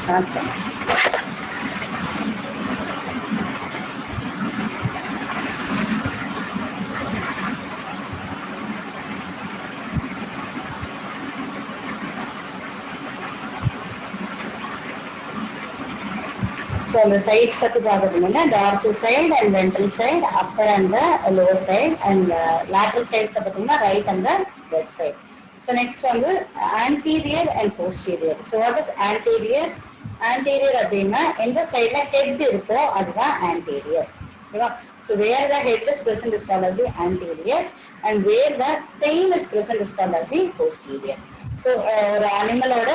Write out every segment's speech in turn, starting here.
Start பண்ணலாம். So on the sides பத்தி பார்க்கணும்னா dorsal side and ventral side, upper and the lower side, and lateral sides பார்த்தீங்கன்னா right and the left side. So next வந்து anterior and posterior. So what is anterior? Anterior அப்படின்னா எந்த சைடுல head இருக்கோ அதுதான் anterior. ஓகேவா? So where the head is present is called as the anterior, and where the tail is present is called as the posterior. So ஒரு அனிமலோட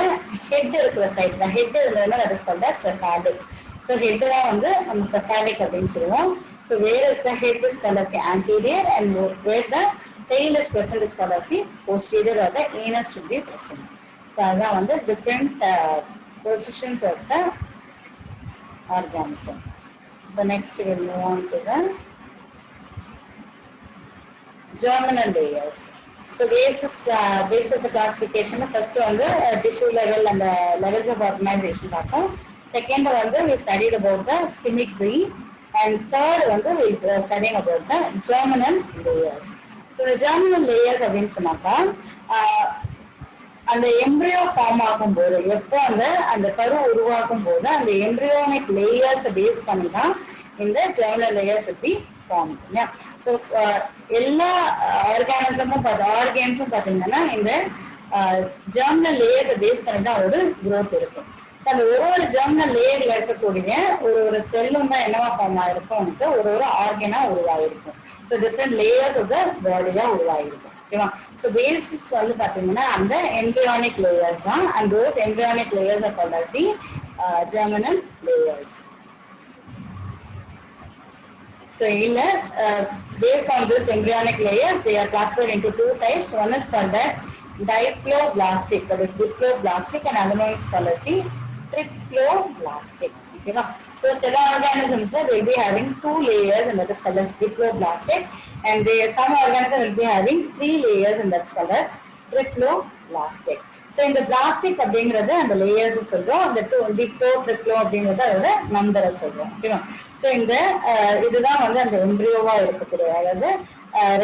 head இருக்கிற side, the head இருந்ததுன்னா that is called as cephalic. So head தான் வந்து நம்ம cephalic அப்படின்னு சொல்லுவோம். So where is the head is called as the anterior, and where the tail is present is called as the posterior, or the anus should be present. So அதான் வந்து different positions of the organism. So next we will move on to the germinal layers. So base of the classification, first வந்து tissue level and the levels of organization பார்த்தோம். Second வந்து we studied about the symmetry, and third வந்து we studying about the germinal layers. So the germinal layers அப்படின்னு சொன்னாக்கா அந்த embryo form ஆகும்போது, எப்போ அந்த கரு உருவாக்கும் போது அந்த எம்ப்ரியோனிக் லேயர்ஸ் பேஸ் பண்ணி தான் இந்த ஜெர்மினல் லேயர்ஸ் பற்றி ஃபார்ம். ஸோ எல்லா ஆர்கானிசமும் ஆர்கன்ஸும் பார்த்தீங்கன்னா இந்த ஜெர்மினல் லேயர்ஸை பேஸ் பண்ணி தான் ஒரு growth இருக்கும். ஸோ அந்த ஒரு ஜெர்மினல் லேயர்ல இருக்கக்கூடிய ஒரு செல்லும் தான் என்னவா ஃபார்ம் ஆயிருக்கும், ஒரு ஆர்கனா உருவாயிருக்கும். So different layers of the body தான் உருவாயிருக்கும். ஓகேவா? ஸோ பேசிஸ் வந்து பார்த்தீங்கன்னா அந்த எம்ப்ரியானிக் லேயர்ஸ் தான், and those embryonic layers are called as the germinal layers. So based on this embryonic layers, they are classified into two types. One is called as diploblastic, that is diploblastic, and another one is called as the triploblastic. Okay, so cell organisms they will be having two layers, and that is called as diploblastic, and some organisms will be having three layers, and that's called as triploblastic. So in the plastic அப்படிங்கிறது அந்த layers சொல்றோம், அந்த deploy ட்ரிப்ளோ அப்படிங்கிறது அதோட நம்பரை சொல்றோம். ஓகேவா? So இந்த இதுதான் வந்து அந்த எம்ப்ரியோவா இருக்கக்கூடிய, அதாவது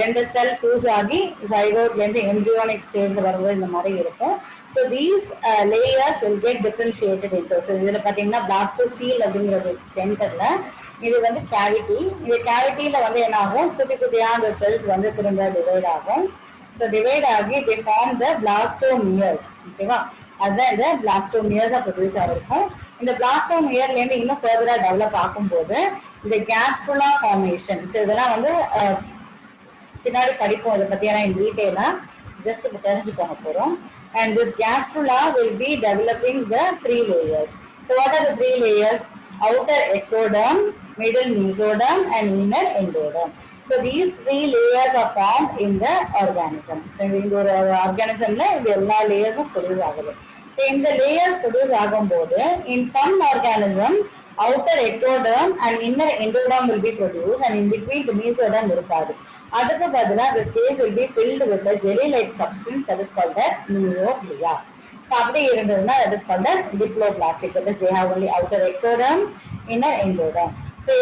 ரெண்டு செல் ஃபியூஸ் ஆகி ஜைகோட்ல இருந்து எம்ப்ரியோனிக் ஸ்டேஜ்ல வரும்போது இந்த மாதிரி இருக்கும். So these layers will get differentiated into. So இதுல பாத்தீங்கன்னா பிளாஸ்டோசீல் அப்படிங்கிறது சென்டர்ல, இது வந்து கேவிட்டி. இந்த கேவிட்டியில வந்து என்ன ஆகும், குட்டி குட்டியா அந்த செல்ஸ் வந்து திரும்ப டிவைட் ஆகும். So divide ஆகி they form the blastomeres. ஓகேவா? அதுதான் இந்த blastomeres ப்ரொடியூஸ் ஆகிருக்கும். இந்த blastomereல இருந்து இன்னும் ஃபர்தரா டெவலப் ஆகும்போது இந்த gastrula formation. ஸோ இதெல்லாம் வந்து பின்னாடி படிப்போம், இதை பத்தியான டீட்டெயிலா ஜஸ்ட் இப்போ தெரிஞ்சுக்கோங்க போறோம். And this gastrula will be developing the three layers. So what are the three layers? Outer ectoderm, middle mesoderm, and inner endoderm. So these three layers are formed in the organism. So in the organism la இந்த எல்லா லேயர்ஸும் produce ஆகுது. So இந்த layers produce ஆகும்போது in some organism outer ectoderm and inner endoderm will be produced, and in between the mesoderm இருக்காது. அதுக்கு பதிலா the space will be filled with a jelly like substance that is called as mesoglea. So அப்படி இருந்ததுன்னா that is called as diploblastic, that is they have only outer ectoderm, inner endoderm. So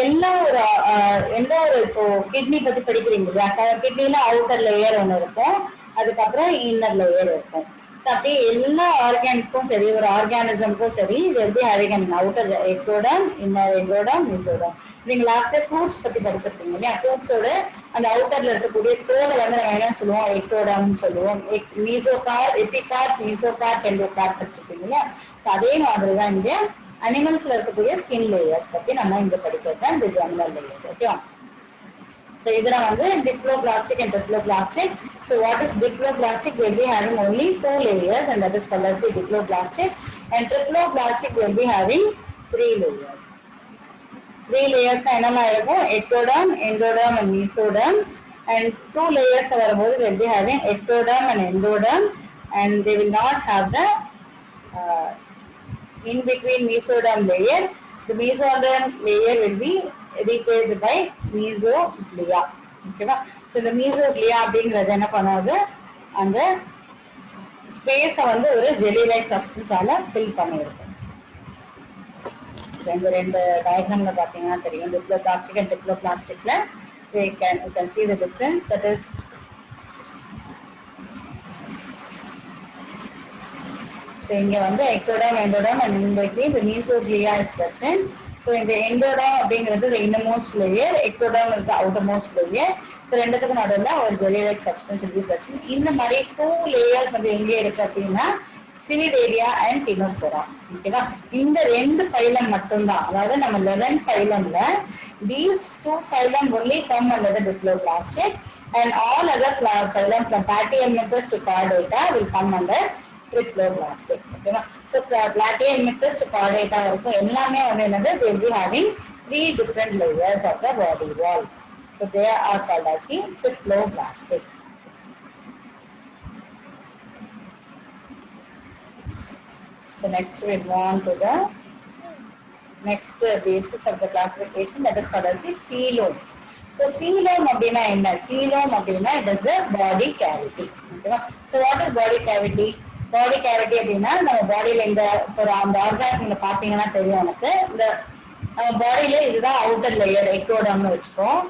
எந்த ஒரு இப்போ kidney பத்தி படிக்கிறீங்க இல்லையா, கிட்னில outer layer ஒன்று இருக்கும், அதுக்கப்புறம் இன்னர் லேயர் இருக்கும். ஸோ அப்படியே எல்லா ஆர்கானுக்கும் சரி, ஒரு ஆர்கானிசமுக்கும் சரி, இது எப்படி having outer ectoderm, inner endoderm, mesoderm. நீங்க லாஸ்ட் ஃப்ரூட்ஸ் பத்தி படிச்சிருப்பீங்க இல்லையா, ஃப்ரூட்ஸோட அந்த அவுட்டர்ல இருக்கக்கூடிய தோலை வந்து நம்ம என்ன சொல்லுவோம், எக்டோடம்னு சொல்லுவோம். மீசோகார்ட், எபிகார்ட், மீசோகார்ட், எண்டோகார்ட் படிச்சிருப்பீங்க இல்லையா. ஸோ அதே மாதிரி தான் இங்க அனிமல்ஸ்ல இருக்கக்கூடிய ஸ்கின் லேயர்ஸ் பத்தி நம்ம இங்க படிக்கிறது தான் இந்த ஜெர்மினல் லேயர்ஸ். ஓகேவா? ஸோ இதுல வந்து diploblastic and triploblastic. So what is diploblastic? Will be having only two layers, and that is called as the diploblastic, and triploblastic will be having three layers. Three layers தான் என்னெல்லாம் இருக்கும், ectoderm, endoderm, and mesoderm, and two layers வரும்போது will be having ectoderm and endoderm, and they will not have the in between mesoderm layer. The mesoderm layer will be replaced by mesoglea. ஓகேவா? So இந்த mesoglea அப்படிங்கிறது என்ன பண்ணாது, அந்த ஸ்பேஸை வந்து ஒரு ஜெல்லி லைக் சப்ஸ்டன்ஸால ஃபில் பண்ணியிருக்கும். So இந்த ரெண்டு டயக்ராம்ல பாத்தீங்கன்னா தெரியும் டிப்ளோபிளாஸ்டிக் அண்ட் டிப்ளோபிளாஸ்டிக்ல you can see the difference. That is so இங்க வந்து ectoderm, endoderm and in between the mesoglia is present. So in the endoderm அப்படிங்கிறது the innermost layer, ectoderm is the outermost layer. So ரெண்டுத்துக்கு நடுவுல ஒரு jelly like substance will be present. இந்த மாதிரி 2 layers வந்து எங்க இருக்கு அப்படின்னா Cnidaria and Ctenophora. ஓகேவா? இந்த ரெண்டு phylum மட்டும்தான். அதாவது நம்ம 11 phylumல these 2 phylum only come under the diploblastic and all other phylum from Platyhelminthes to Chordata will come under triploblastic. ஓகேவா? So Platyhelminthes to Chordata வரைக்கும் எல்லாமே வந்து என்னது they will be having 3 different layers of the body wall. So they are called as the triploblastic. So next we move on to the next basis of the classification, that is called as the coelom. So coelom அப்படினா என்ன? coelom அப்படினா it is the body cavity. ஓகேவா? So what is body cavity? Body cavity அப்படினா நம்ம பாடியில இந்த ஒரு அந்த ஆர்கான்ஸ்ல பாத்தீங்கன்னா தெரியும் உங்களுக்கு. இந்த நம்ம பாடியில இதுதான் outer layer எக்டோடர்ம்னு வெச்சுக்கோம்.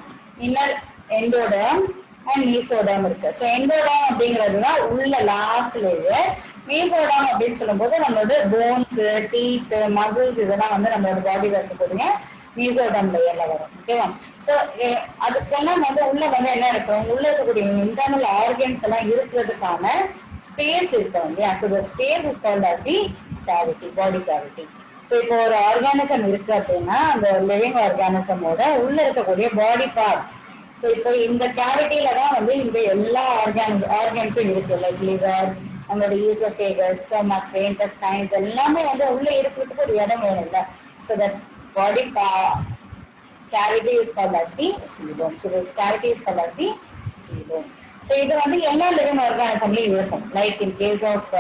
Inner endoderm and mesoderm இருக்கு. So எண்டோடர்ம் அப்படிங்கிறதுதான் உள்ள லாஸ்ட் லேயர். மீசோடர்ம் அப்படின்னு சொல்லும்போது நம்மளோட போன்ஸ், டீத், மசில்ஸ் இதெல்லாம் வந்து நம்மளோட பாடியில இருக்கக்கூடிய மீசோடர்ம் லேயர்ல வரும். ஓகேவா? ஸோ அதுக்கெல்லாம் வந்து உள்ள வந்து என்ன இருக்கும்? உள்ள இருக்கக்கூடிய இன்டர்னல் ஆர்கன்ஸ் எல்லாம் இருக்கிறதுக்கான ஸ்பேஸ் இருக்கும் இல்லையா? So the space is called as the cavity, body cavity. So இப்போ ஒரு ஆர்கானிசம் இருக்கு அப்படின்னா அந்த லிவிங் ஆர்கானிசமோட உள்ள இருக்கக்கூடிய பாடி பார்ட்ஸ். ஸோ இப்போ இந்த கேவிட்டியில தான் வந்து இந்த எல்லா ஆர்கன்ஸும் இருக்கு. லைக் லிவர், நம்மளோட ஈசோஃபேகஸ், ஸ்டொமக், இன்டெஸ்டைன்ஸ் எல்லாமே வந்து உள்ள இருக்கிறதுக்கு ஒரு இடம் வேணும் இல்ல. So that body cavity is called as the coelom. So this cavity is called as the coelom. So இது வந்து எல்லா லிவிங் ஆர்கானிசம்லயும் இருக்கும். லைக் இன் கேஸ் ஆஃப்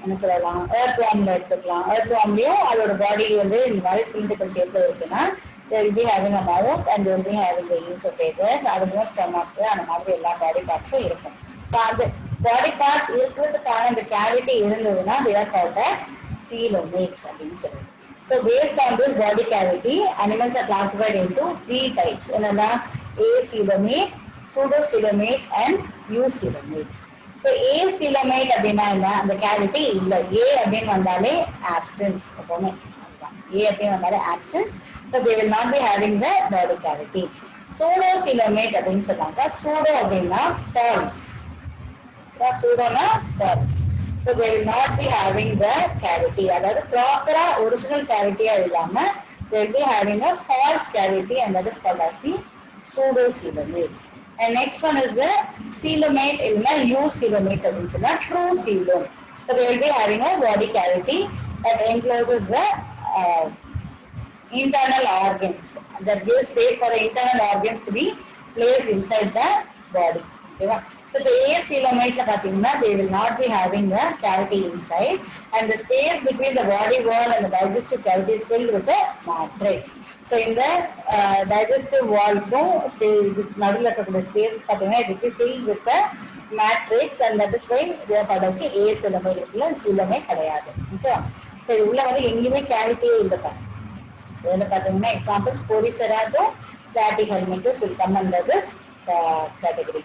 என்ன சொல்லலாம், earthwormல எடுத்துக்கலாம். earthwormலயும் அதோட பாடி வந்து இந்த மாதிரி சிலிண்டரிக்கல் ஷேப்ல இருக்குன்னா they will be having a mouth and they will be having the esophagus, அதுவும் ஸ்டொமக், அந்த மாதிரி எல்லா பாடி பார்ட்ஸும் இருக்கும். ஸோ அந்த பாடி பார்ட் இருக்கிறதுக்கான இந்த கேவிட்டி இருந்ததுன்னா they are called as coelomates அப்படின்னு சொல்லுவோம். So based on this body cavity, animals are classified into 3 types. என்னன்னா acoelomate, pseudocoelomate and eucoelomates. So acoelomate அப்படின்னா என்ன? அந்த கேவிட்டி இல்ல. A அப்படின்னு வந்தாலே absence. எப்பவுமே A அப்படின்னு வந்தாலே absence. So they will not be having the body cavity. Pseudocoelomate அப்படின்னு சொன்னாங்க. Pseudo அப்படின்னா false. Pseudo-na false. So they will not be having the cavity. அதாவது ப்ராப்பரா ஒரிஜினல் கேவிட்டியா இல்லாம they will be having a false cavity and that is called as the pseudocoelomates. And next one is the coelomate இல்லைன்னா eucoelomate அப்படின்னு சொன்னா true coelom. So they will be having a body cavity that encloses the internal organs, that gives space for the internal organs to be placed inside the body. Okay. So the acoelomate they will not be having a cavity inside, and the space between the body wall and the digestive cavity is filled with the matrix. So in the digestive wall space it is filled with the matrix, and that is why they are called as the acoelomate. Coelomate கிடையாது. Okay. So உள்ள வந்து எங்கேயுமே கேவிட்டியே இல்லைப்பா. இதில் பார்த்தீங்கன்னா example Sporifera to Platyhelminthes will come under this category.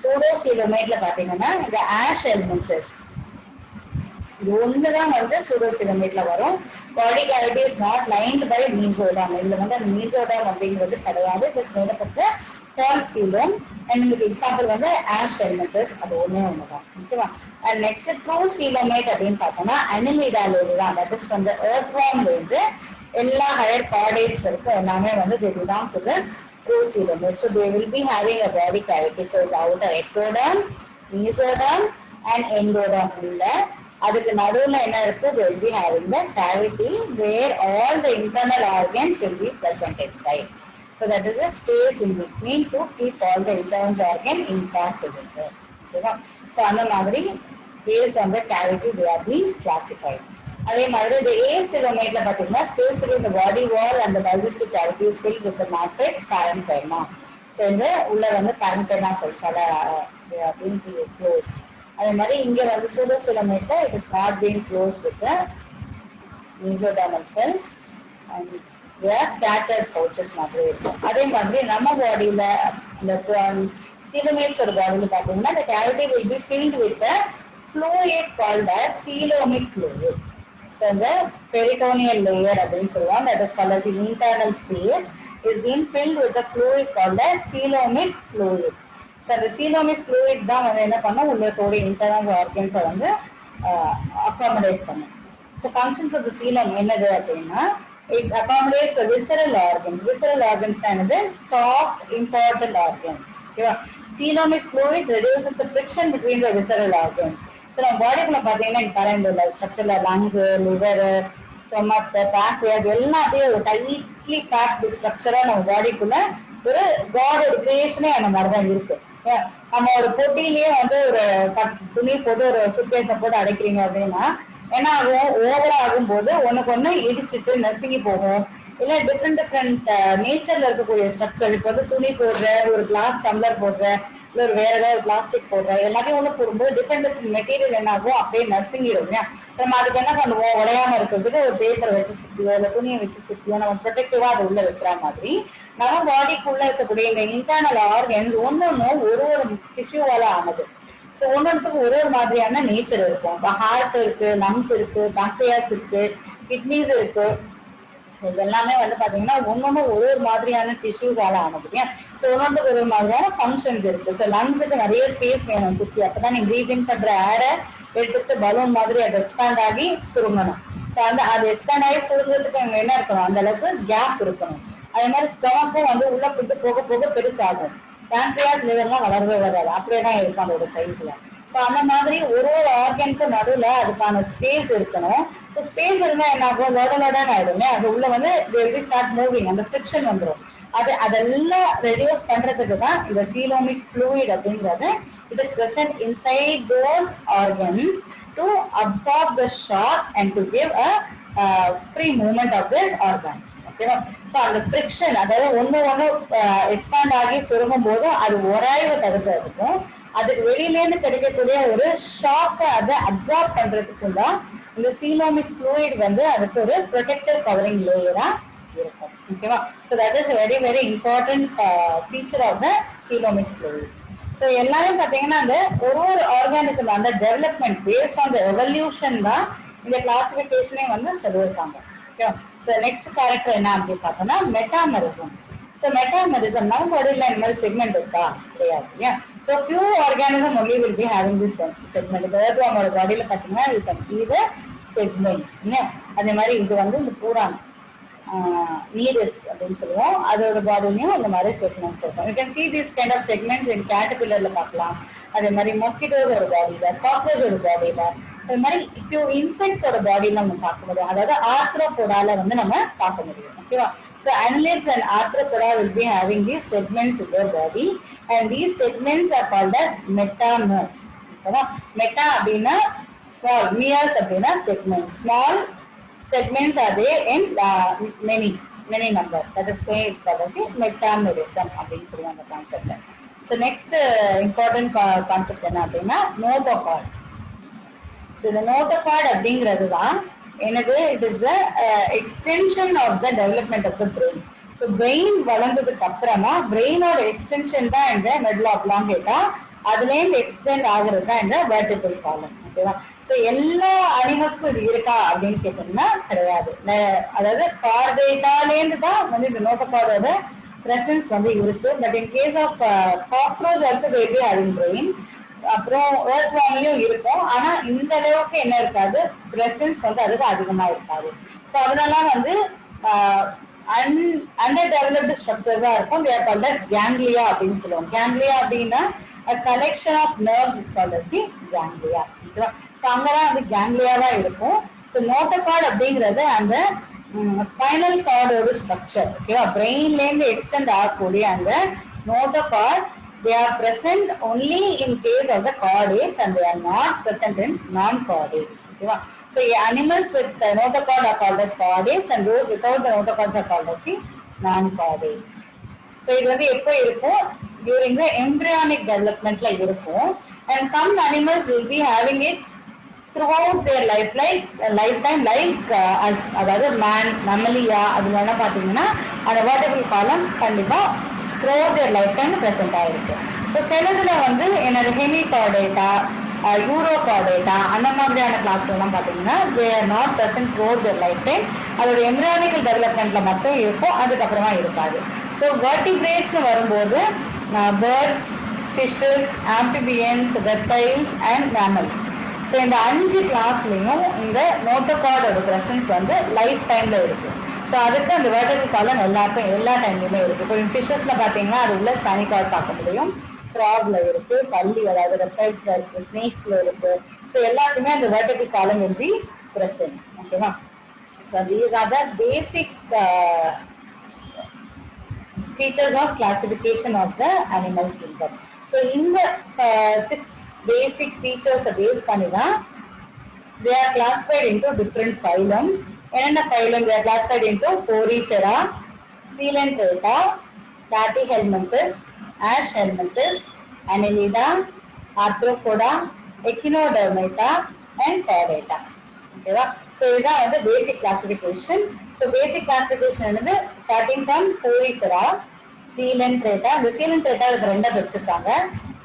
Pseudocoelomate பார்த்தீங்கன்னா இந்த Ashhelminthes இது ஒண்ணுதான் வந்து Pseudocoelomate வரும். Body cavity is not lined by mesoderm. இதுல வந்து அந்த மீசோடர்ம் அப்படிங்கிறது கிடையாது. இதுக்கு மேலப்பட்ட false coelom. அண்ட் இதுக்கு எக்ஸாம்பிள் வந்து Ashhelminthes, அது ஒண்ணுதான். ஓகேவா? அண்ட் நெக்ஸ்ட் true coelomate அப்படின்னு பார்த்தோம்னா Annelida தான். தட் இஸ் வந்து earthworm இருந்து எல்லா ஹையர் கார்டேஜ் வரைக்கும் எல்லாமே வந்து they belong to this true coelomate. So they will be having a body cavity. So the outer ectoderm, mesoderm and endoderm உள்ள அதுக்கு நடுவுல என்ன இருக்கு? They will be having the cavity where all the internal organs will be present inside. So that is a space in between to keep all the internal organ intact together. Okay. So அந்த மாதிரி based on the cavity they are being classified. அதே மாதிரி இந்த acoelomate பார்த்தீங்கன்னா space between the body wall and the digestive cavity is filled with the matrix parenchyma. So இந்த உள்ள வந்து parenchyma cells are being closed. அதே மாதிரி இங்க வந்து pseudocoelomate it is not being closed with the mesodermal cells and they are scattered pouches மாதிரி இருக்கும். அதே மாதிரி நம்ம பாடியில இந்த coelomates ஓட பாடியில பார்த்தீங்கன்னா the cavity will be filled with a fluid called as coelomic fluid. So the peritoneal layer அப்படின்னு சொல்லுவாங்க, that is called as the internal space is being filled with a fluid called as coelomic fluid. So the coelomic fluid தான் வந்து என்ன பண்ணும், உள்ளத்தோட internal organs வந்து accommodate பண்ணும். So functions of the coelom என்னது அப்படின்னா, it accommodates the visceral organs. Visceral organs என்னது, soft important organs. ஓகேவா? coelomic fluid reduces the friction between the visceral organs. So நம்ம பாடிக்குள்ள பார்த்தீங்கன்னா இந்த ஸ்ட்ரக்சர்ல லங்ஸ், லிவர், ஸ்டொமக், பேங்க்ரியாஸ் எல்லாத்தையும் ஒரு டைட்லி பேக்டு ஸ்ட்ரக்சரா நம்ம பாடிக்குள்ள ஒரு காடோட கிரியேஷனே அந்த மாதிரி தான் இருக்கு. நம்ம ஒரு பொட்டிலேயே வந்து ஒரு துணி போட்டு ஒரு சுட்கேஸை போட்டு அடைக்கிறீங்க அப்படின்னா என்ன ஆகும், ஓவரா ஆகும் போது ஒண்ணுக்கு ஒண்ணு இடிச்சுட்டு நசுங்கி போகும். இல்ல டிஃப்ரெண்ட் நேச்சர்ல இருக்கக்கூடிய ஸ்ட்ரக்சர், இப்போ வந்து துணி போடுற, ஒரு கிளாஸ் டம்ளர் போடுற, இல்ல ஒரு வேற ஏதாவது பிளாஸ்டிக் போடுற, எல்லாத்தையும் ஒண்ணு போடும்போது டிஃப்ரெண்ட் மெட்டீரியல் என்ன ஆகும், அப்படியே நசுங்கிடும். நம்ம அதுக்கு என்ன பண்ணுவோம், உடையாம இருக்கிறதுக்கு ஒரு பேப்பர் வச்சு சுத்தியோ இல்ல துணியை வச்சு சுத்தியோ நம்ம ப்ரொடெக்டிவா அதை உள்ள வைக்கிற மாதிரி நம்ம பாடிக்குள்ள இருக்கக்கூடிய இந்த இன்டர்னல் ஆர்கன்ஸ் ஒன்னொன்னும் ஒரு டிஷ்யூவால ஆனது. ஸோ ஒன்னொன்றுக்கு ஒரு மாதிரியான நேச்சர் இருக்கும். இப்போ ஹார்ட் இருக்கு, லங்ஸ் இருக்கு, பேங்க்ரியாஸ் இருக்கு, கிட்னிஸ் இருக்கு. இது எல்லாமே வந்து பாத்தீங்கன்னா ஒன்னொன்னு ஒரு மாதிரியான டிஷ்யூஸால ஆனது. ஸோ ஒன்னொன்றுக்கு ஒரு மாதிரியான ஃபங்க்ஷன்ஸ் இருக்கு. ஸோ லங்ஸுக்கு நிறைய ஸ்பேஸ் வேணும் சுத்தி, அப்பதான் நீங்க ப்ரீதிங் பண்ற ஏரை எடுத்துட்டு பலூன் மாதிரி அது எக்ஸ்பேண்ட் ஆகி சுருங்கணும். ஸோ அது எக்ஸ்பேண்ட் ஆகி சுருங்கிறதுக்கு அங்க என்ன இருக்கணும், அந்த அளவுக்கு கேப் இருக்கணும். அதே மாதிரி ஸ்டொமக்கும் வந்து உள்ள ஃபுட்டு போக போக பெருசாகும். பேங்க்ரியாஸ், லிவர்லாம் வளரவே வராது, அப்படியே தான் இருக்கும் அதோட சைஸ்ல. ஸோ அந்த மாதிரி ஒரு ஆர்கனுக்கு நடுவில் அதுக்கான ஸ்பேஸ் இருக்கணும். ஸோ ஸ்பேஸ் இருந்தா என்ன ஆகும், லோடலோடன் ஆயிடும். அது உள்ள வந்து ஸ்டார்ட் மூவிங், அந்த ஃபிரிக்ஷன் வந்துடும். அதெல்லாம் ரெடியூஸ் பண்றதுக்கு தான் இந்த coelomic fluid அப்படிங்கிறது. It is present inside those organs to absorb the shock and to give a free movement of these organs. ஓகேவா? ஸோ அந்த ஃபிரிக்ஷன், அதாவது ஒன்று எக்ஸ்பேண்ட் ஆகி சுருங்கும் போது அது உராய்வை தடுக்கிறதுக்கும் அதுக்கு வெளியிலேருந்து கிடைக்கக்கூடிய ஒரு ஷாக்கை அதை அப்சார்ப் பண்றதுக்கும் தான் இந்த coelomic fluid வந்து அதுக்கு ஒரு ப்ரொடெக்டிவ் கவரிங் லேயரா இருக்கும். ஓகேவா? So that is very very important feature of the coelomic fluids. So எல்லாமே பார்த்தீங்கன்னா அந்த ஒரு ஆர்கானிசம் அந்த development based on the evolution தான் இந்த கிளாசிபிகேஷனே வந்து சொல்லியிருக்காங்க. ஓகேவா? ஸோ நெக்ஸ்ட் கேரக்டர் என்ன அப்படின்னு பார்த்தோம்னா மெட்டாமரிசம். ஸோ மெட்டாமரிசம் நம்ம பாடியில் இந்த மாதிரி செக்மெண்ட் இருக்கா, கிடையாது. இல்லையா? So few organism only will be having this segment. இப்போ நம்மளோட பாடியில் பார்த்தீங்கன்னா you can sea the segments. இல்லையா? அதே மாதிரி இது வந்து இந்த பூரான் நீரஸ் அப்படின்னு சொல்லுவோம், அதோட பாடிலையும் இந்த மாதிரி செக்மெண்ட்ஸ் இருக்கும். You can see this kind of segments in கேட்டர்பில்லர்ல பார்க்கலாம். அதே மாதிரி மொஸ்கிட்டோஸோட பாடியில, காக்ரோச்சோட பாடியில, அது மாதிரி ஃபியூ இன்செக்ட்ஸோட பாடியில நம்ம பார்க்க முடியும். அதாவது ஆர்த்ரோபோடால வந்து நம்ம பார்க்க முடியும். ஓகேவா? So annelids and arthropoda will be having these segments in their body, and these segments are called as metamers. Okay? Meta அப்படின்னா small, meres அப்படின்னா segments. Small segments are there in many number. That is why it's called as metamerism அப்படின்னு சொல்லுவாங்க அந்த concept. So next important concept என்ன அப்படின்னா notochord. So the notochord அப்படிங்கிறது தான் எனக்கு it is the extension of the development of the brain. So brain வளர்ந்ததுக்கு அப்புறமா brainோட extension தான் இந்த medulla oblongata, அதுலேருந்து எக்ஸ்டெண்ட் ஆகுறது தான் இந்த vertebral column. ஓகேவா? ஸோ எல்லா அனிமல்ஸ்க்கும் இது இருக்கா அப்படின்னு கேட்டோம்னா கிடையாது. அதாவது கார்டேட்டாலேருந்து தான் வந்து இந்த நோட்டோகார்டோட பிரசன்ஸ் வந்து இருக்கு. But in case of cockroach also they be having brain. அப்புறம் ஏர்த்வார்ம்லயும் இருக்கும், ஆனா இந்த அளவுக்கு என்ன இருக்காது, பிரசன்ஸ் வந்து அதுக்கு அதிகமா இருக்காது. ஸோ அதனால வந்து அண்டர் டெவலப்டு ஸ்ட்ரக்சர்ஸா இருக்கும். They are called as ganglia அப்படின்னு சொல்லுவோம். கேங்லியா அப்படின்னா a collection of nerves is called as the ganglia. So அங்கதான் வந்து கேங்லியாவா இருக்கும். ஸோ நோட்டோகார்ட் அப்படிங்கிறது அந்த ஸ்பைனல் கார்டோட ஸ்ட்ரக்சர். ஓகேவா? பிரெயின்லேருந்து எக்ஸ்டெண்ட் ஆகக்கூடிய அந்த notochord they are present only in case of the chordates and they are not present in non-chordates. Okay? So animals with the notochord are called as chordates and those without the notochords are called as the non-chordates. So இது வந்து எப்போ இருக்கும், during the embryonic development ல இருக்கும். And some animals will be having it throughout their lifetime like as அதாவது man mammalia அதுல என்ன பாத்தீங்கன்னா அந்த vertebral column கண்டிப்பா throughout their lifetime present ஆயிருக்கு. ஸோ சிலதுல வந்து என்னோட ஹெமிகார்டேட்டா யூரோகார்டேட்டா அந்த மாதிரியான கிளாஸ்ல எல்லாம் பாத்தீங்கன்னா they are not present throughout their lifetime. அதோட எம்ப்ரியானிக்கல் டெவலப்மெண்ட்ல மட்டும் இருக்கும், அதுக்கப்புறமா இருக்காது. ஸோ vertebrates வரும்போது birds, fishes, amphibians, reptiles and mammals. So இந்த 5 கிளாஸ்லையும் இந்த நோட்டோகார்டோட பிரசன்ஸ் வந்து லைஃப் டைம்ல இருக்கு. ஸோ அதுக்கு அந்த வெர்டபிள் காலம் எல்லா டைம்லையுமே இருக்கு. இப்போ ஃபிஷஸ்ல பார்த்தீங்கன்னா அது உள்ள ஸ்பைனல் கார்டு பார்க்க முடியும், ஃப்ராக்ல இருக்கு, பல்லி அதாவது ரெப்டைல்ஸ்ல இருக்கு, ஸ்னேக்ஸ்ல இருக்கு. ஸோ எல்லாத்துக்குமே அந்த வெர்டபிள் காலம் will be present. ஓகேவா? So these are the basic features of classification of the animal kingdom. So இந்த 6 basic features based பண்ணிதான் they are classified into different phylum. என்னென்ன phylum they are classified into? Porifera, Coelenterata, Platyhelminthes, Ashhelminthes, Annelida, Arthropoda, Echinodermata and Chordata. ஓகேவா? So இதுதான் வந்து பேசிக் classification. So basic classification என்னது? Starting from Porifera, சீலன்ட்ரேட்டா. இந்த சீலன்ட்ரேட்டா அதுக்கு ரெண்டா வச்சிருக்காங்க.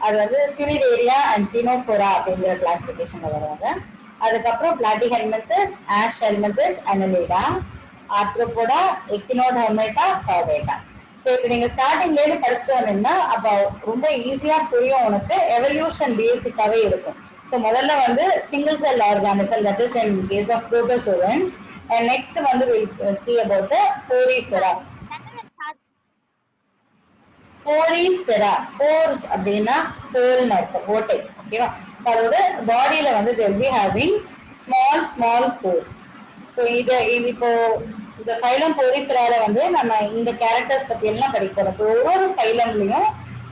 அது வந்து சிலிடேரியா அண்ட் டினோபோரா அப்படிங்கிற கிளாசிபிகேஷன்ல வருவாங்க. அதுக்கப்புறம் பிளாட்டிஹெல்மின்தஸ், ஆஷ்ஹெல்மின்தஸ், அனலிடா, ஆர்த்ரோபோடா, எக்கினோடெர்மேட்டா, கார்டேட்டா. ஸோ இப்போ நீங்க ஸ்டார்டிங்ல இருந்து படிச்சுட்டு வந்தீங்கன்னா அப்போ ரொம்ப ஈஸியா புரியும், உனக்கு எவல்யூஷன் பேசிக்காவே இருக்கும். ஸோ முதல்ல வந்து single cell organism, that is in case of protozoans. And next வந்து we'll see about the porifera. Porifera, pores அப்படின்னா ஹோல்னு அர்த்தம், ஓட்டை. ஓகேவா? அதோட பாடியில வந்து they will be having small pores. So இது இப்போ இந்த ஃபைலம் போரிஃபெரால வந்து நம்ம இந்த கேரக்டர்ஸ் பத்தி எல்லாம் படிக்கிறோம். இப்போ ஒரு ஃபைலம்லயும்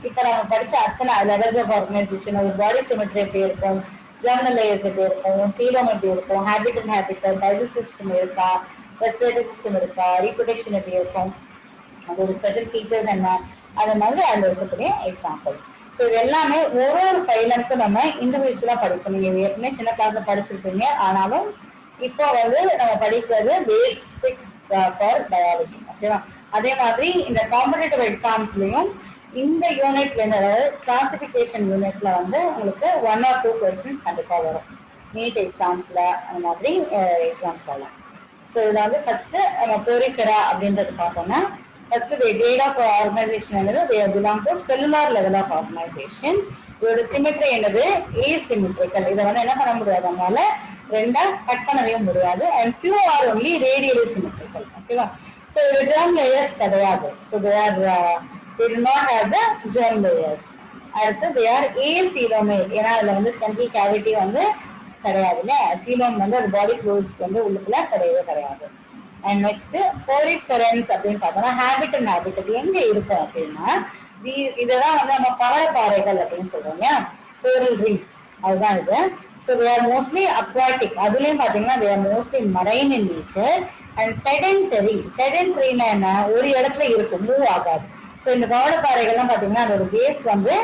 இப்ப நம்ம படிச்ச அத்தனை லெவல்ஸ் ஆஃப் ஆர்கனைசேஷன், ஒரு பாடி சிமெட்ரி எப்படி இருக்கும், ஜெர்மினல் லேயர்ஸ் எப்படி இருக்கும், சீலம் எப்படி இருக்கும், ஹேபிட்டல் டைஜஸ்ட் சிஸ்டம் இருக்கா, ரெஸ்பிரேட்டரி சிஸ்டம் இருக்கா, ரீப்ரொடக்ஷன் எப்படி இருக்கும், அதோட ஸ்பெஷல் ஃபீச்சர்ஸ் என்ன, அது மாதிரி அதில் இருக்கக்கூடிய எக்ஸாம்பிள்ஸ். ஸோ இது எல்லாமே ஒரு ஃபைலனுக்கு நம்ம இண்டிவிஜுவலா படிப்போம். நீங்க ஏற்கனவே சின்ன கிளாஸ்ல படிச்சிருப்பீங்க, ஆனாலும் இப்போ வந்து நம்ம படிக்கிறது பேசிக் ஃபார் பயாலஜி. ஓகேவா? அதே மாதிரி இந்த காம்படிட்டிவ் எக்ஸாம்ஸ்லயும் இந்த யூனிட்ல இருந்து, அதாவது கிளாசிபிகேஷன் யூனிட்ல வந்து உங்களுக்கு 1 or 2 கொஸ்டின்ஸ் கண்டிப்பா வரும், நீட் எக்ஸாம்ஸ்ல அந்த மாதிரி எக்ஸாம்ஸ்லாம். ஸோ இதுல வந்து ஃபர்ஸ்ட் நம்ம போரிஃபெரா அப்படின்றது பார்த்தோம்னா, first the grade of organization என்னது? they belong to cellular level of organization. இதோட சிமெட்ரி என்னது? asymmetrical. இதை வந்து என்ன பண்ண முடியாது, நம்மளால ரெண்டா கட் பண்ணவே முடியாது. and few are only radially symmetrical. ஓகேவா? ஸோ இது germ layers கிடையாது. So they do not have the germ layers. அடுத்து they are acoelomate. ஏன்னா அதுல வந்து சென்ட்ரல் கேவிட்டி வந்து கிடையாது இல்ல, சீலம் வந்து அது பாடி ஃப்ளூயிட்ஸ்க்கு வந்து உள்ளுக்குள்ள கிடையாது. அண்ட் நெக்ஸ்ட் போரிஃபெரன்ஸ் அப்படின்னு பார்த்தோம்னா ஹேபிட்டட் எங்க இருக்கும் அப்படின்னா, இதெல்லாம் வந்து நம்ம பவளப்பாறைகள் அப்படின்னு சொல்றோம், கோரல் ரீஃப்ஸ், அதுதான் இது. So they are mostly aquatic. அதுலயும் பாத்தீங்கன்னா they are mostly marine in nature and sedentary. செடென்டரினா என்ன? ஒரு இடத்துல இருக்கும், மூவ் ஆகாது. ஸோ இந்த பவளப்பாறைகள்லாம் பாத்தீங்கன்னா அதோட பேஸ் வந்து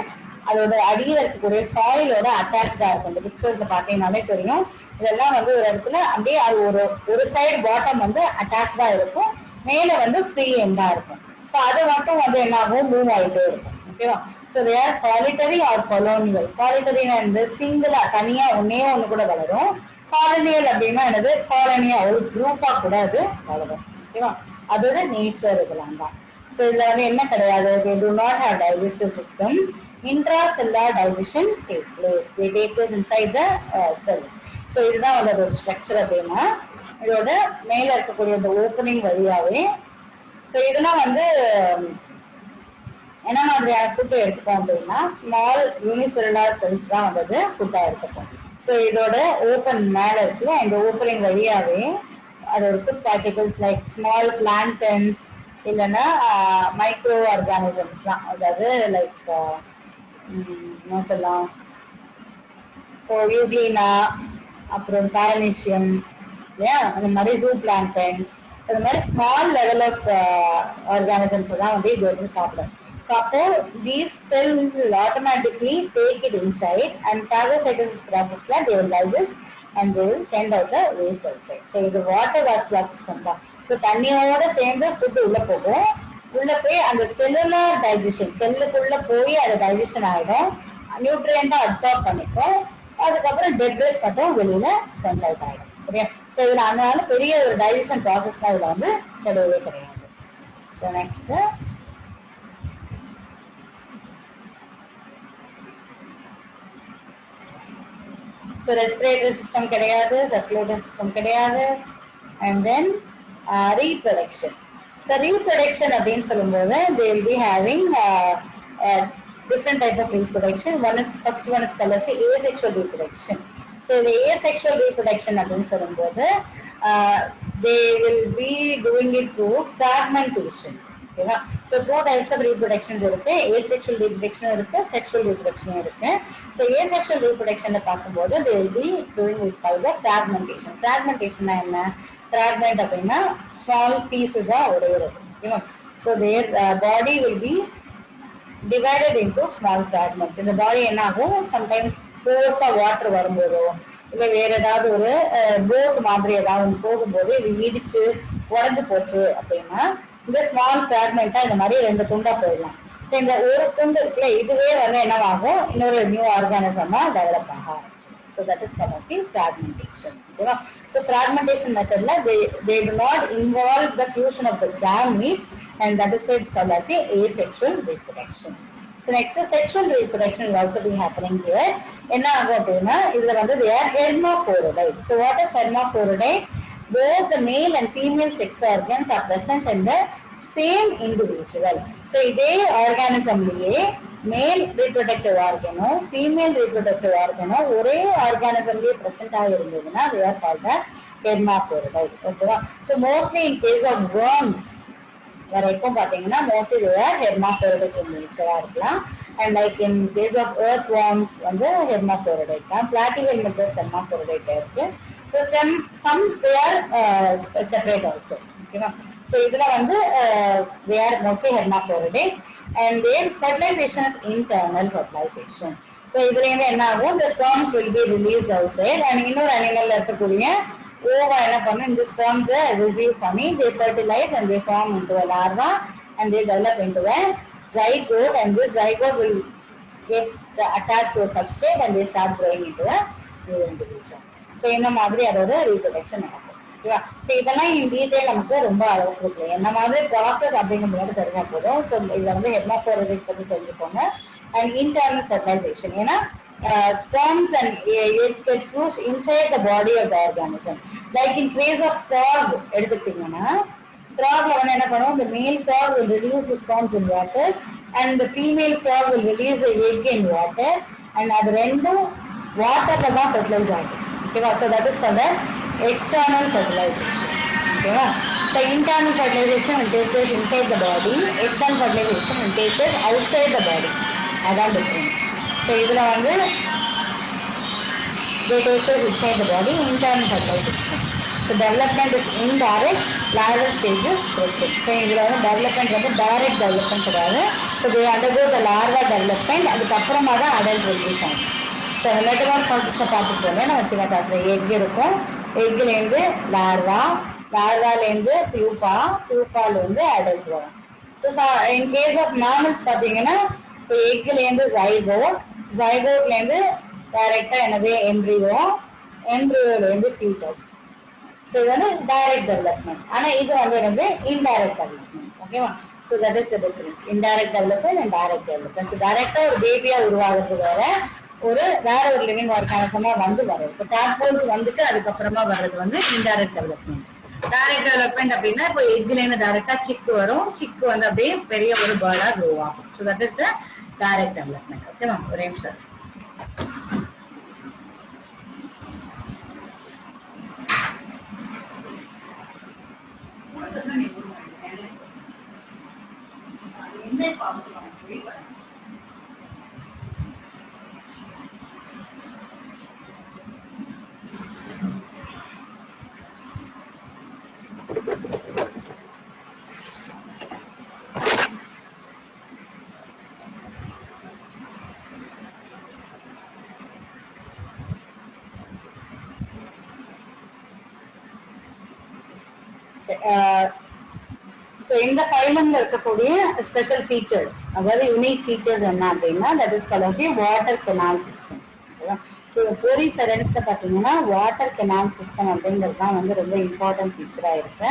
அதோட அடியில் இருக்கக்கூடிய சாயிலோட அட்டாச்சா இருக்கும். இந்த பிக்சர்ஸ்ல பாத்தீங்கன்னாலே தெரியும். இதெல்லாம் வந்து ஒரு இடத்துல அப்படியே அது ஒரு சைடு பாட்டம் வந்து அட்டாச்சா இருக்கும், மேல வந்து ஃப்ரீ எண்டா இருக்கும். ஸோ அது மட்டும் வந்து என்ன ஆகும்? மூவ் ஆகிட்டே இருக்கும். ஓகேவா? So they are solitary or colonial. சாலிட்டரினா இந்த சிங்கிளா தனியா ஒன்னே ஒண்ணு கூட வளரும். காலனியல் அப்படின்னா என்னது? காலனியா ஒரு குரூப்பா கூட அது வளரும். ஓகேவா? அதோட நேச்சர் இதெல்லாம் தான். ஸோ இதுல வந்து என்ன கிடையாது? they do not have digestive system. Intracellular digestion take place. They take place inside the cells. So இதுதான் வந்து அதோட ஸ்ட்ரக்சர் அப்படின்னா, இதோட மேல இருக்கக்கூடிய இந்த ஓப்பனிங் வழியாவே. ஸோ இதெல்லாம் வந்து என்ன மாதிரியான ஃபுட்டை எடுத்துப்போம் அப்படின்னா, ஸ்மால் யூனிசெல்லுலார் செல்ஸ் தான் வந்து ஃபுட்டா எடுத்துப்போம். ஸோ இதோட ஓப்பன் மேல இருக்குல்ல, இந்த ஓப்பனிங் வழியாவே அதோட ஃபுட் பார்ட்டிகல்ஸ் லைக் ஸ்மால் பிளான்டன்ஸ் இல்லைன்னா மைக்ரோ ஆர்கானிசம்ஸ் தான், அதாவது லைக் என்ன சொல்லலாம், யூக்ளினா, அப்புறம் பாரனீஷியம் இல்லையா, அந்த மாதிரி ஜூ பிளான்டன்ஸ், அந்த மாதிரி ஸ்மால் லெவல் ஆஃப் ஆர்கானிசம்ஸ் தான் வந்து இது வந்து சாப்பிடும். ஸோ அப்போ these sell will automatically take it inside and phagocytosis processல they will digest and they will send out the waste outside. So இது water vascular system தான். ஸோ தண்ணியோட சேர்ந்து ஃபுட் உள்ள போகும். உள்ள போய் அந்த செல்லுலர் டைஜஷன், செல்லுக்குள்ள போய் அது டைஜஷன் ஆகிடும், நியூட்ரியண்டா அப்சார்ப் பண்ணிக்கும். அதுக்கப்புறம் டெட் வேஸ்ட் மட்டும் வெளியில சென்ட் அவுட் ஆகிடும். சரியா? ஸோ இதில் அதனால பெரிய ஒரு டைஜஷன் ப்ராசஸ்லாம் இதில் வந்து கிடையவே கிடையாது. So next so respiratory system கிடையாது, சர்க்குலேட்டரி சிஸ்டம் கிடையாது. And then reproduction. So reproduction அப்படின்னு சொல்லும்போது they will be having different type of reproduction. First one is called as asexual reproduction. So the asexual reproduction அப்படின்னு சொல்லும்போது they will be doing it through fragmentation. ஓகேவா? So 2 types of reproductions இருக்கு. asexual reproduction இருக்கு, sexual reproduction இருக்கு. So asexual reproduction பார்க்கும்போது they will be doing it by the fragmentation. fragmentation என்ன? fragment அப்படின்னா small pieces உடையிறது. ஓகேவா? So their body will be divided into small fragments. இந்த பாடி என்ன ஆகும்? சம்டைம்ஸ் ஃபோர்ஸா வாட்டர் வரும்போதோ இல்லை வேற ஏதாவது ஒரு போட் மாதிரி ஏதாவது போகும்போது இது இடிச்சு உடஞ்சு போச்சு அப்படின்னா இந்த ஸ்மால் ஃபிராக்மெண்டா இந்த மாதிரி 2 துண்டா போயிடலாம். ஸோ இந்த ஒரு துண்டு இருக்குல்ல, இதுவே வந்து என்னவாகும்? இன்னொரு நியூ ஆர்கானிசமா டெவலப் ஆக ஆரம்பிச்சிடும். So that is called the fragmentation. ஓகேவா? ஸோ ஃபிராக்மெண்டேஷன் மெத்தட்ல they do not involve the fusion of the gametes, and that is why it's called as a asexual reproduction. So next sexual reproduction will also be happening here. என்ன ஆகும் அப்படின்னா இதுல வந்து they are hermaphrodite. So what is hermaphrodite? Both the male and female sex organs are present in the same individual. So இதே ஆர்கானிசம்லயே மேல் reproductive ஆர்கனோ female reproductive ஆர்கனோ ஒரே ஆர்கானிசம்லயே present ஆகிருந்ததுன்னா they are called as hermaphrodite. ஓகேவா? So mostly in case of worms வரைக்கும் பாத்தீங்கன்னா mostly they are hermaphrodite in nature இருக்கலாம். And like in case of earthworms வந்து hermaphrodite தான். Platyhelminthes hermaphrodite இருக்கு. So some they are separate also. ஓகேவா? So இதுல வந்து they are mostly hermaphrodite, and their fertilization is internal fertilization. So இதுல இருந்து என்ன ஆகும்? The sperms will be released outside, and இன்னொரு அனிமல்ல இருக்கக்கூடிய ஓவா என்ன பண்ணும்? இந்த ஸ்பெர்ம்ஸை ரிசீவ் பண்ணி they fertilize and they form into a larva and they develop into a zygote, and this zygote will get attached to a substrate and they start growing into a new individual. So இந்த மாதிரி அதோட reproduction நடக்கும். ஓகேவா? So இதெல்லாம் in detail நமக்கு ரொம்ப அளவுக்கு இருக்கு. என்ன மாதிரி ப்ராசஸ் அப்படிங்கிறது தெரிஞ்சா போதும். ஸோ இதில் வந்து ஹெர்மாஃப்ரோடைட் பற்றி தெரிஞ்சுக்கோங்க. அண்ட் இன்டர்னல் ஃபெர்டிலைசேஷன், ஏன்னா sperms and it gets fused inside the body of the organism. Like in case of frog எடுத்துக்கிட்டீங்கன்னா frogல வந்து என்ன பண்ணுவோம்? The male frog will release the sperms in water and the female frog will release the egg in water, and அது ரெண்டும் வாட்டர்ல தான் fertilise ஆகும். ஓகேவா? So that is called as external fertilization. ஓகேவா? So internal fertilization will take place inside the body, external fertilization will take place outside the body. அதான் difference. So இதில் வந்து they take place inside the body, internal fertilization. So development is indirect, larval stages present. So இதில் வந்து development வந்து direct development கிடையாது. So they undergo the larva development, அதுக்கப்புறமா தான் adult will be formed. So மெட்டபால் ப்ராசஸை பார்த்துட்டு போங்க. நம்ம சின்ன கிளாஸில் எக் இருக்கும், எக்லேருந்து லார்வா, லார்வாலேருந்து பியூப்பா, பியூப்பாலேருந்து அடல்ட் வரும். So in case of normals பார்த்தீங்கன்னா இப்போ எக்லேருந்து ஜைகோட், ஜைகோட்லேருந்து டைரெக்டாக என்னது எம்ப்ரியோ, எம்ப்ரியோலேருந்து ஃபீட்டஸ். ஸோ இது வந்து டைரக்ட் டெவலப்மெண்ட். ஆனால் இது வந்து என்னது இன்டைரக்ட் டெவலப்மெண்ட். ஓகேவா? So that is the difference, indirect development and direct development. So டைரக்டாக ஒரு பேபியாக உருவாகிறது வேற வேற ஒரு லிவிங் ஆர்கானிசமா வந்து வரும். இப்போ டாட்போல்ஸ் வந்துட்டு அதுக்கப்புறமா வர்றது வந்து இன்டைரக்ட் டெவலப்மெண்ட். டைரக்ட் டெவலப்மெண்ட் அப்படின்னா இப்போ எக்லேருந்து டைரக்டா சிக்கு வரும், சிக்கு வந்து அப்படியே பெரிய ஒரு பேர்டா க்ரோ ஆகும். So that is direct development. ஓகேவா? ஒரே நிமிஷம். ஸோ இந்த ஃபைலம்ல இருக்கக்கூடிய ஸ்பெஷல் ஃபீச்சர்ஸ், அதாவது யூனிக் ஃபீச்சர்ஸ் என்ன அப்படின்னா that is called water canal system. So போரிஃபெரன்ஸ்ல பார்த்தீங்கன்னா வாட்டர் கெனால் சிஸ்டம் அப்படிங்கிறது தான் வந்து ரொம்ப இம்பார்ட்டன்ட் ஃபீச்சராக இருக்கு.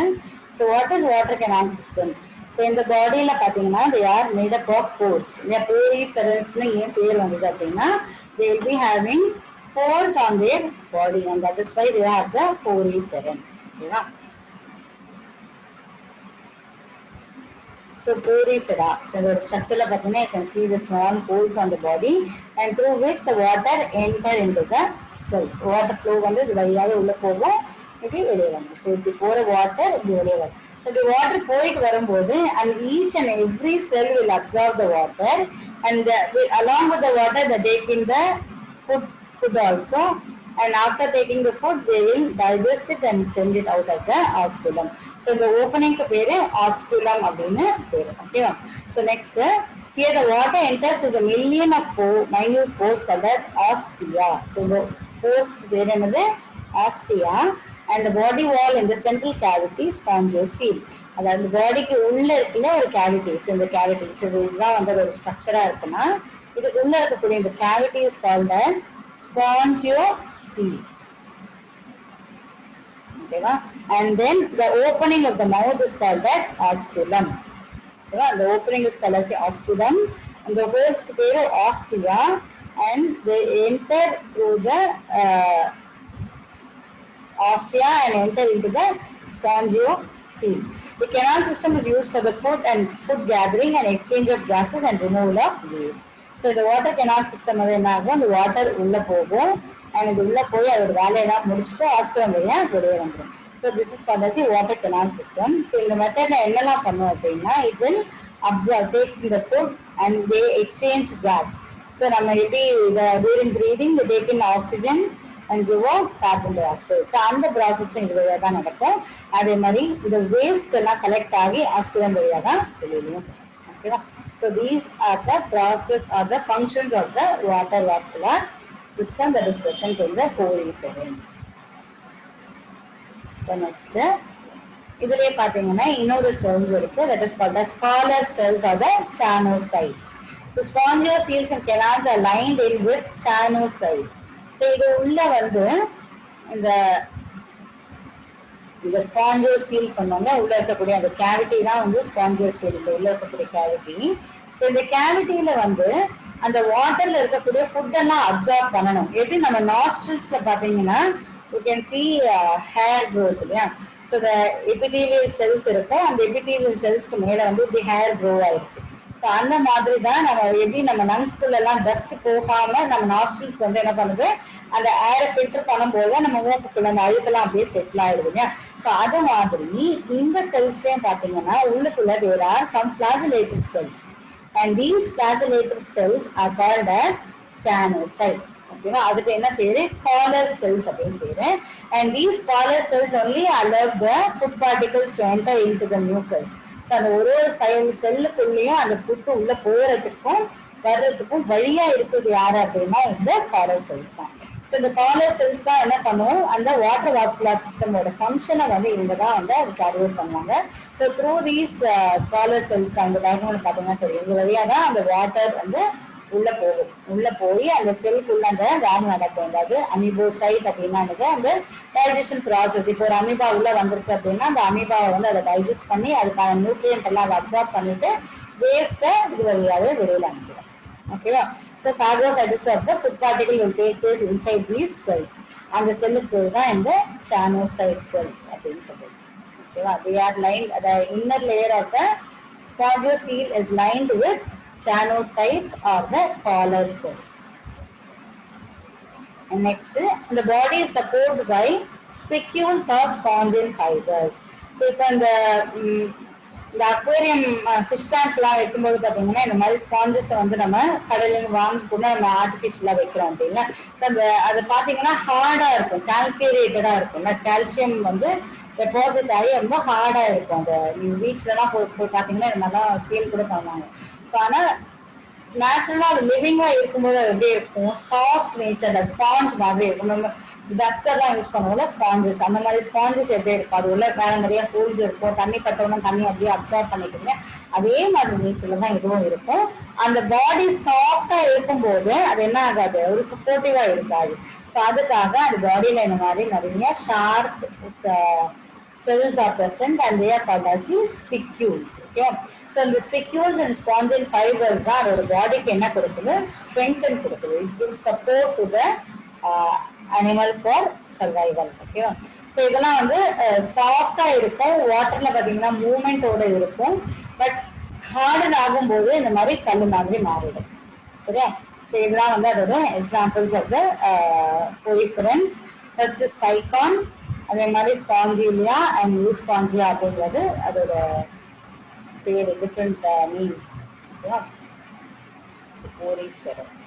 So what is water canal system? So இந்த பாடியில பார்த்தீங்கன்னா they are made up of pores. இல்லையா போரிஃபெரன்ஸ்னு ஏன் பேர் வந்தது அப்படின்னா they will be having pores on their body and that is why they have the poriferan. ஓகேவா? So porifera, so the structure la pathina you can see the small holes on the body and through which the water enter into the cells. Water flow வந்து இது வழியாக உள்ள போகும், இது வெளியே வரும். So இப்படி போற வாட்டர் இப்படி வெளியே வரும். So the water போயிட்டு வரும்போது and each and every cell will absorb the water and along with the water they take in the food also, and after taking the food they will digest it and send it out of the osculum. So the opening ku pere osculum அப்படினு பேரு. ஓகேவா? So next here the water enters to the million of minute pores called as ostia. So the pores பேரு என்னது ostia and the body wall in the central cavity spongiocele. அதாவது பாடிக்கு உள்ள இருக்கிற ஒரு கேவிட்டி. ஸோ இந்த கேவிட்டி இதுதான் வந்து ஒரு ஸ்ட்ரக்சரா இருக்குன்னா இதுக்கு உள்ள இருக்கக்கூடிய இந்த cavity is called as spongiocele. Okay, and then the opening of the mouth is called as osculum. Okay, the opening is called as osculum and the holes are ostia and they enter through the ostia and enter into the spongiocele. The canal system is used for the food gathering and exchange of gases and removal of waste. So the water canal system வந்து என்ன ஆகும், அந்த water உள்ள போகும் and இது உள்ள போய் அதோட வேலையெல்லாம் முடிச்சுட்டு ஆஸ்குலம் வழியா வெளியே வந்துடும். So this is called as water canal system. So இந்த மெத்தட்ல என்னெல்லாம் பண்ணும் அப்படின்னா it will absorb take the food and they exchange gas. So நம்ம எப்படி during breathing the take in oxygen and give out carbon dioxide. So அந்த ப்ராசஸும் இது வழியாக தான் நடக்கும். அதே மாதிரி இந்த வேஸ்ட் எல்லாம் கலெக்ட் ஆகி ஆஸ்குலம் வழியாக தான் வெளியிலையும். ஓகேவா? So these are the process or the functions of the water vascular system that is present in the poriferans. So next, இதுலயே பாத்தீங்கன்னா இன்னொரு cells இருக்கு that is called as collar cells or the chanocytes. So spongioceles and canals are lined in with chanocytes. So இது உள்ள வந்து இந்த ஸ்பாஞ்சியோசீல் சொன்னாங்க உள்ள இருக்கக்கூடிய அந்த கேவிட்டி தான் வந்து ஸ்பாஞ்சியோசீல் உள்ள இருக்கக்கூடிய கேவிட்டி. ஸோ இந்த கேவிட்டியில வந்து அந்த வாட்டர்ல இருக்கக்கூடிய ஃபுட் எல்லாம் அப்சார்ப் பண்ணணும். எப்படி நம்ம நாஸ்ட்ரில்ஸ்ல பாத்தீங்கன்னா you can see hair growth இல்லையா? ஸோ இந்த எபிதீலியல் செல்ஸ் இருக்கும், அந்த எபிதீலியல் செல்ஸ்க்கு மேல வந்து இப்படி ஹேர் க்ரோ ஆயிருக்கு. ஸோ அந்த மாதிரி தான் நம்ம எப்படி நம்ம லங்ஸ்குள்ள எல்லாம் டஸ்ட் போகாம நம்ம நாஸ்ட்ரில்ஸ் வந்து என்ன பண்ணுது, அந்த ஏரை ஃபில்டர் பண்ணும்போது நம்ம மூக்குக்குள்ள அந்த அழுக்கெல்லாம் அப்படியே செட்டில் ஆயிடுது இல்லையா? ஸோ அது மாதிரி இந்த செல்ஸ்லயும் பாத்தீங்கன்னா உள்ளுக்குள்ள there are some flagellated cells and these flagellated cells are called as chanocytes. ஓகேவா? அதுக்கு என்ன பேரு, collar cells அப்படின்னு பேரு. and these collar cells only allow the food particles to enter into the mucus. So அந்த ஒரு செல்லுக்குள்ளேயும் அந்த ஃபுட்டு உள்ள போறதுக்கும் வர்றதுக்கும் வழியா இருக்குது யாரு அப்படின்னா இந்த காலர் செல்ஸ் தான். ஸோ இந்த காலர் செல்ஸ் தான் என்ன பண்ணுவோம், அந்த வாட்டர் வாஸ்குலர் சிஸ்டமோட ஃபங்க்ஷனை வந்து இவங்க தான் வந்து அது கேரி அவுட் பண்ணுவாங்க. So through these collar cells அந்த டயக்ராம்ல பார்த்தீங்கன்னா தெரியும், இந்த வழியா தான் அந்த வாட்டர் வந்து உள்ள போகும். உள்ள போய் அந்த செல்குள்ள அந்த வேலை நடக்கும். அதாவது அமீபோசைட் அப்படின்னா அந்த டைஜஷன் ப்ராசஸ். இப்போ ஒரு அமீபா உள்ள வந்திருக்கு அப்படின்னா அந்த அமீபாவை வந்து அதை டைஜஸ்ட் பண்ணி அதுக்கான நியூட்ரியன்ட் எல்லாம் அதை அப்சார்ப் பண்ணிட்டு வேஸ்ட்டை இது வழியாவே வெளியில அனுப்பிடும். ஓகேவா? So phagocytosis of the food particle will take place inside these cells. அந்த செல்லுக்கு தான் இந்த chanocyte cells அப்படின்னு சொல்லுது. ஓகேவா? they are lined, the inner layer of the spongiocele is lined with chanocytes or the collar cells. And next, the body is supported by spicules or spongin fibers. So இப்போ இந்த aquarium fish டேங்க்லாம் வைக்கும்போது பார்த்தீங்கன்னா இந்த மாதிரி ஸ்பாஞ்சஸை வந்து நம்ம கடையில் வாங்கிக்கூட நம்ம ஆர்டிஃபிஷியலாக வைக்கிறோம் அப்படின்னா அது பார்த்தீங்கன்னா ஹார்டாக இருக்கும், கால்குலேட்டடாக இருக்கும். கால்சியம் வந்து டெபாசிட் ஆகி ரொம்ப ஹார்டாக இருக்கும். அந்த நீங்கள் பீச்லலாம் போய் பார்த்தீங்கன்னா இது நல்லா சீல் கூட பண்ணுவாங்க. ஸோ ஆனால் நேச்சுரலாக அது லிவிங்காக இருக்கும்போது அது எப்படி இருக்கும், சாஃப்ட் நேச்சர் ஸ்பாஞ்ச் மாதிரி இருக்கும். நம்ம டஸ்டர் தான் யூஸ் பண்ணுவோம்ல ஸ்பாஞ்சஸ், அந்த மாதிரி ஸ்பாஞ்சஸ் எப்படி இருக்கும், அது உள்ள மேல நிறைய ஹோல்ஸ் இருக்கும், தண்ணி பட்டோம்னா தண்ணி அப்படியே அப்சார்ப் பண்ணிக்கிறீங்க, அதே மாதிரி நேச்சர்ல தான் இதுவும் இருக்கும். அந்த பாடி சாஃப்டா இருக்கும்போது அது என்ன ஆகாது, ஒரு சப்போர்ட்டிவா இருக்காது. ஸோ அதுக்காக அந்த பாடியில இந்த மாதிரி நிறைய sharp cells are present and they are called as the spicules. Okay, so the spicules and spongial fibers தான் அதோட பாடிக்கு என்ன கொடுக்குது, strengthen கொடுக்குது. It gives support to the animal for survival. Okay, so இதெல்லாம் வந்து சாஃப்டா இருக்கும், வாட்டர்ல பாத்தீங்கன்னா மூவ்மெண்டோட இருக்கும், பட் ஹார்டன் ஆகும்போது இந்த மாதிரி கல்லு மாதிரி மாறிடும். சரியா? ஸோ இதெல்லாம் வந்து அதோட examples of the போரிஃபரன்ஸ். First Sycon, அதே மாதிரி ஸ்பாஞ்சிலியா அண்ட் யூஸ்பாஞ்சியா அப்படிங்கிறது அதோட பேர், டிஃப்ரெண்ட் மீன்ஸ். ஓகேவா? போரிஃபரன்ஸ்.